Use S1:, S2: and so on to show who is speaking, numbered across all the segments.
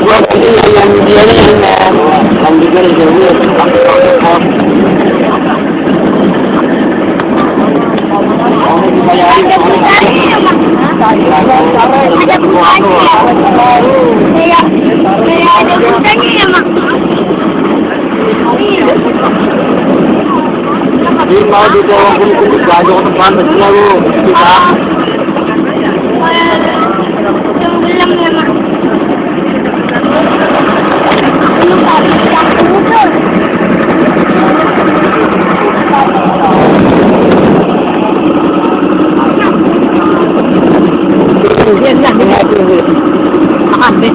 S1: Yang akan yang dia ni yang diberi jauh ini mau di bawah kulit gajah depan betul lu kita Yan lang, makan din.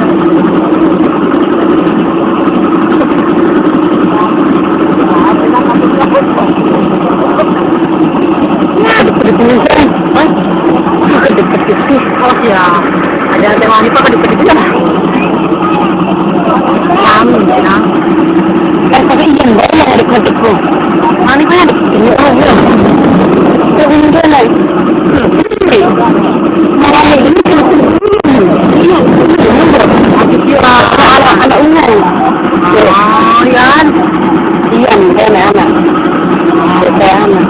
S1: Ada teman pa kadipit na. Amin na. Kasi iyan ba yan kadipit ko. Ani ba yan? Pero hindi na. Marami din. Anak ungal. Oh, yan. Iyan, kaya anak. Kaya anak.